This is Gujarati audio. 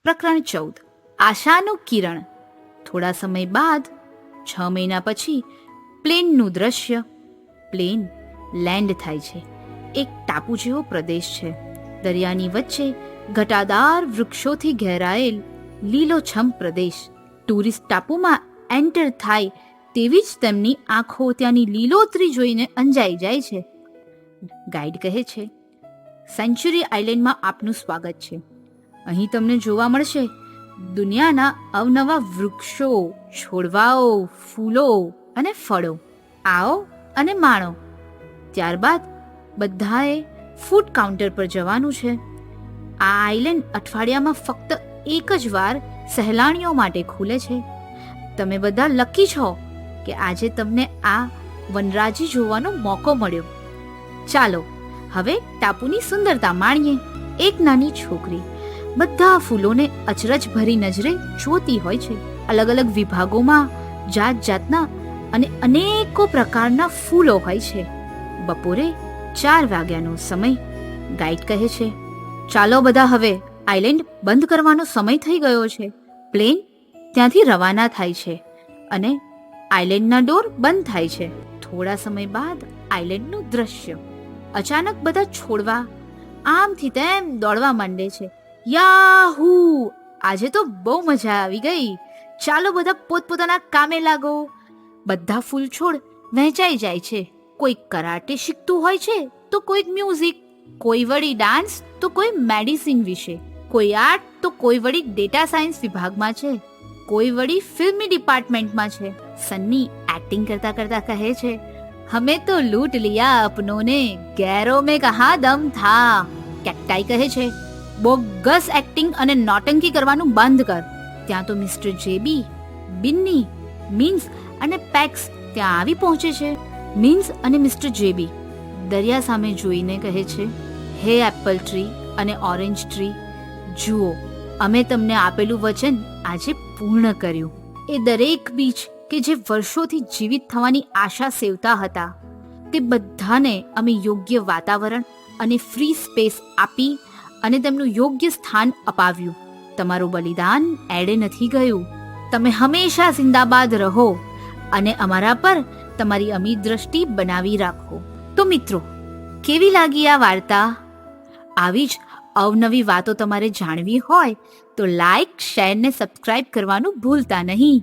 પ્રકરણ 14 આશાનું કિરણ. થોડા સમય બાદ 6 મહિના પછી પ્લેનનું દ્રશ્ય. પ્લેન લેન્ડ થાય છે. એક ટાપુ જેવો પ્રદેશ છે. દરિયાની વચ્ચે ઘટાદાર વૃક્ષોથી ઘેરાયેલ લીલોછમ પ્રદેશ. ટુરિસ્ટ ટાપુમાં એન્ટર થાય તેવી જ તેમની આંખો ત્યાંની લીલોતરી જોઈને અંજાઈ જાય છે. ગાઈડ કહે છે, સેન્ચુરી આઇલેન્ડમાં આપનું સ્વાગત છે. અહીં તમને જોવા મળશે દુનિયાના અવનવા વૃક્ષો, છોડવાઓ, ફૂલો અને ફળો. આવો અને માણો. ત્યારબાદ બધાએ ફૂડ કાઉન્ટર પર જવાનું છે. આ આઇલેન્ડ અઠવાડિયામાં ફક્ત એક જ વાર સહેલાણીઓ માટે ખુલે છે. તમે બધા લકી છો કે આજે તમને આ વનરાજી જોવાનો મોકો મળ્યો. ચાલો હવે ટાપુની સુંદરતા માણીએ. એક નાની છોકરી બધા ફૂલોને અચરજ ભરી નજરે જોતી હોય છે. અલગ અલગ વિભાગોમાં જાત જાતના અને અનેકો પ્રકારના ફૂલો હોય છે. બપોરે 4 વાગ્યાનો સમય. ગાઈડ કહે છે, ચાલો બધા હવે આઇલેન્ડ બંધ કરવાનો સમય થઈ ગયો છે. પ્લેન ત્યાંથી રવાના થાય છે અને આઇલેન્ડના ડોર બંધ થાય છે. થોડા સમય બાદ આઇલેન્ડનું દ્રશ્ય. અચાનક બધા છોડવા આમથી તેમ દોડવા માંડે છે. યાહૂ! આજે તો બહુ મજા આવી ગઈ. ચાલો બધા પોતપોતાના કામે લાગો. બધા ફૂલ છોડ વહેંચાઈ જાય છે. કોઈક કરાટે શીખતું હોય છે તો કોઈક મ્યુઝિક, કોઈ વળી ડાન્સ તો કોઈ મેડિસિન વિશે, કોઈ આર્ટ તો કોઈ વળી ડેટા સાયન્સ વિભાગમાં છે, કોઈ વળી ફિલ્મી ડિપાર્ટમેન્ટમાં છે. સન્ની એક્ટિંગ કરતા કરતા કહે છે, હમે તો લૂંટ લિયા અપનોને, ગેરો મેં કહા દમ થા. કેકટાઈ કહે છે, બોગસ એક્ટિંગ અને નોટંકી કરવાનું બંધ કર. ત્યાં તો મિસ્ટર જેબી, બિન્ની, મીન્સ અને પેક્સ ત્યાં આવી પહોંચે છે. મીન્સ અને મિસ્ટર જેબી દરિયા સામે જોઈને કહે છે, હે એપલ ટ્રી અને ઓરેન્જ ટ્રી, જુઓ અમે તમને આપેલું વચન આજે પૂર્ણ કર્યું. એ દરેક બીજ કે જે વર્ષોથી જીવિત થવાની આશા સેવતા હતા તે બધાને અમે યોગ્ય વાતાવરણ અને ફ્રી સ્પેસ આપી અને તેમનું યોગ્ય સ્થાન અપાવ્યું. તમારું બલિદાન એડે નથી ગયું. તમે હંમેશા જિંદાબાદ રહો અને અમારા પર તમારી અમીર દ્રષ્ટિ બનાવી રાખો. તો મિત્રો, કેવી લાગી આ વાર્તા? આવી જ અવનવી વાતો તમારે જાણવી હોય તો લાઈક, શેર ને સબસ્ક્રાઇબ કરવાનું ભૂલતા નહીં.